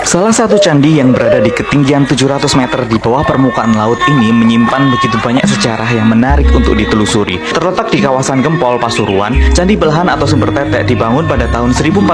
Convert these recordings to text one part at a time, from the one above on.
Salah satu candi yang berada di ketinggian 700 meter di bawah permukaan laut ini menyimpan begitu banyak sejarah yang menarik untuk ditelusuri. Terletak di kawasan Gempol, Pasuruan, Candi Belahan atau Sumber Tetek dibangun pada tahun 1049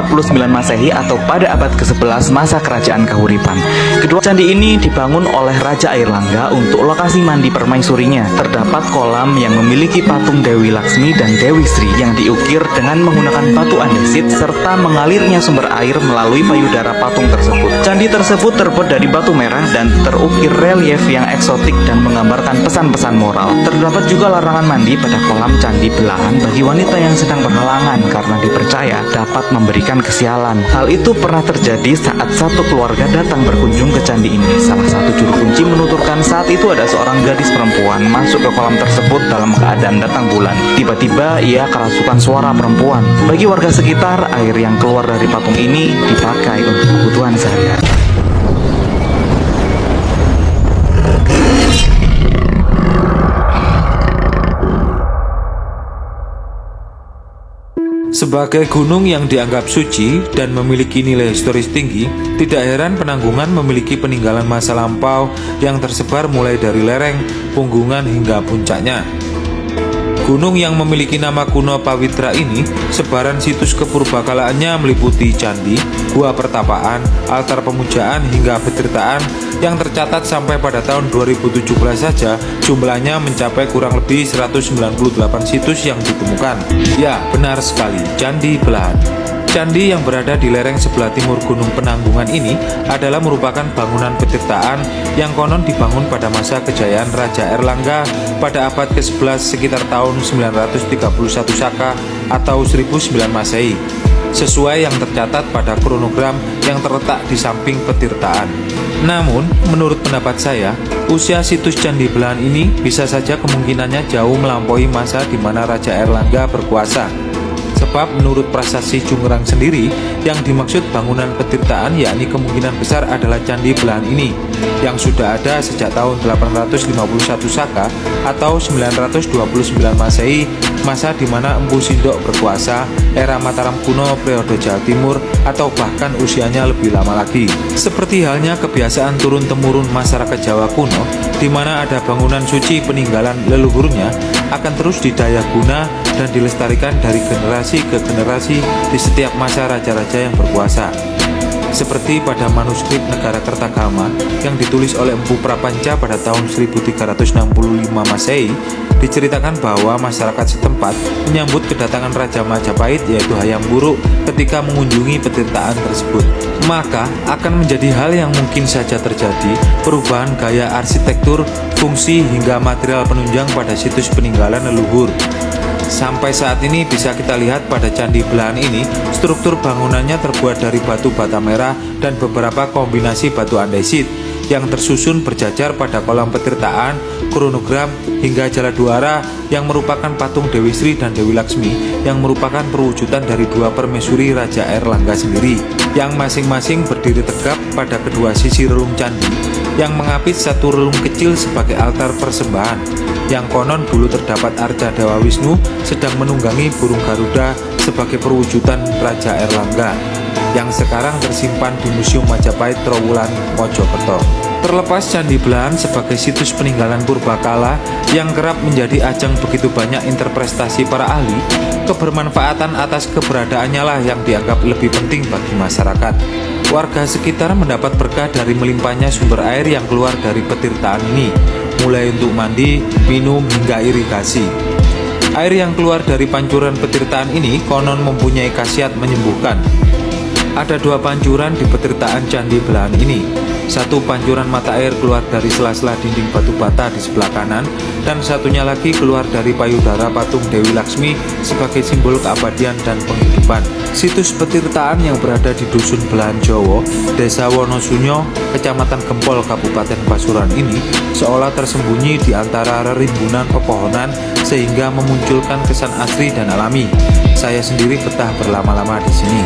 Masehi atau pada abad ke-11 masa kerajaan Kahuripan. Kedua candi ini dibangun oleh Raja Airlangga untuk lokasi mandi permaisurinya. Terdapat kolam yang memiliki patung Dewi Laksmi dan Dewi Sri yang diukir dengan menggunakan batu andesit serta mengalirnya sumber air melalui payudara patung tersebut. Candi tersebut terbuat dari batu merah dan terukir relief yang eksotik dan menggambarkan pesan-pesan moral. Terdapat juga larangan mandi pada kolam Candi Belahan bagi wanita yang sedang berhalangan karena dipercaya dapat memberikan kesialan. Hal itu pernah terjadi saat satu keluarga datang berkunjung ke candi ini. Salah satu juru kunci menuturkan saat itu ada seorang gadis perempuan masuk ke kolam tersebut dalam keadaan datang bulan. Tiba-tiba ia kerasukan suara perempuan. Bagi warga sekitar, air yang keluar dari patung ini dipakai untuk kebutuhan sehari-hari. Sebagai gunung yang dianggap suci dan memiliki nilai historis tinggi, tidak heran Penanggungan memiliki peninggalan masa lampau yang tersebar mulai dari lereng, punggungan hingga puncaknya. Gunung yang memiliki nama kuno Pawitra ini, sebaran situs kepurbakalaannya meliputi candi, gua pertapaan, altar pemujaan hingga petirtaan yang tercatat sampai pada tahun 2017 saja jumlahnya mencapai kurang lebih 198 situs yang ditemukan. Ya, benar sekali, Candi Belahan. Candi yang berada di lereng sebelah timur Gunung Penanggungan ini adalah merupakan bangunan petirtaan yang konon dibangun pada masa kejayaan Raja Airlangga pada abad ke-11 sekitar tahun 931 Saka atau 1009 Masehi, sesuai yang tercatat pada kronogram yang terletak di samping petirtaan. Namun, menurut pendapat saya, usia situs Candi Belahan ini bisa saja kemungkinannya jauh melampaui masa di mana Raja Airlangga berkuasa. Sebab menurut prasasti Junggrang sendiri, yang dimaksud bangunan petirtaan yakni kemungkinan besar adalah Candi Belahan ini, yang sudah ada sejak tahun 851 Saka atau 929 Masehi, masa di mana Empu Sindok berkuasa, era Mataram kuno, periode Jawa Timur, atau bahkan usianya lebih lama lagi. Seperti halnya kebiasaan turun-temurun masyarakat Jawa kuno, di mana ada bangunan suci peninggalan leluhurnya, akan terus didaya guna dan dilestarikan dari generasi ke generasi di setiap masa raja-raja yang berkuasa. Seperti pada manuskrip Negara Kertagama yang ditulis oleh Empu Prapanca pada tahun 1365 Masehi, diceritakan bahwa masyarakat setempat menyambut kedatangan Raja Majapahit yaitu Hayam Wuruk ketika mengunjungi petirtaan tersebut. Maka akan menjadi hal yang mungkin saja terjadi perubahan gaya arsitektur, fungsi hingga material penunjang pada situs peninggalan leluhur. Sampai saat ini bisa kita lihat pada Candi Belahan ini, struktur bangunannya terbuat dari batu bata merah dan beberapa kombinasi batu andesit yang tersusun berjajar pada kolam petirtaan, kronogram, hingga jala duara yang merupakan patung Dewi Sri dan Dewi Laksmi yang merupakan perwujudan dari dua permaisuri Raja Airlangga sendiri, yang masing-masing berdiri tegap pada kedua sisi relung candi, yang mengapit satu relung kecil sebagai altar persembahan, yang konon dulu terdapat arca Dewa Wisnu sedang menunggangi burung Garuda sebagai perwujudan Raja Airlangga, yang sekarang tersimpan di Museum Majapahit Trowulan, Mojokerto. Terlepas Candi Belahan sebagai situs peninggalan purbakala yang kerap menjadi ajang begitu banyak interpretasi para ahli, kebermanfaatan atas keberadaannya lah yang dianggap lebih penting bagi masyarakat. Warga sekitar mendapat berkah dari melimpahnya sumber air yang keluar dari petirtaan ini, mulai untuk mandi, minum, hingga irigasi. Air yang keluar dari pancuran petirtaan ini konon mempunyai khasiat menyembuhkan. Ada dua pancuran di petirtaan Candi Belahan ini. Satu pancuran mata air keluar dari sela-sela dinding batu bata di sebelah kanan, dan satunya lagi keluar dari payudara patung Dewi Laksmi sebagai simbol keabadian dan penghidupan. Situs petirtaan yang berada di Dusun Belahan Jowo, Desa Wonosunyo, Kecamatan Gempol, Kabupaten Pasuruan ini seolah tersembunyi di antara rimbunan pepohonan sehingga memunculkan kesan asri dan alami. Saya sendiri betah berlama-lama di sini.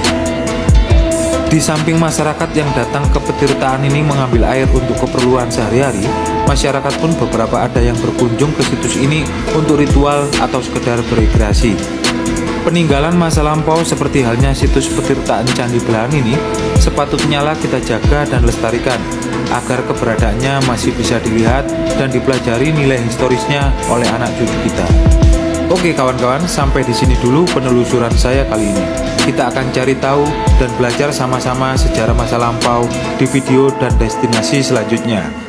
Di samping masyarakat yang datang ke petirtaan ini mengambil air untuk keperluan sehari-hari, masyarakat pun beberapa ada yang berkunjung ke situs ini untuk ritual atau sekedar berekreasi. Peninggalan masa lampau seperti halnya situs petirtaan Candi Belahan ini sepatutnya lah kita jaga dan lestarikan agar keberadaannya masih bisa dilihat dan dipelajari nilai historisnya oleh anak cucu kita. Oke kawan-kawan, sampai di sini dulu penelusuran saya kali ini. Kita akan cari tahu dan belajar sama-sama sejarah masa lampau di video dan destinasi selanjutnya.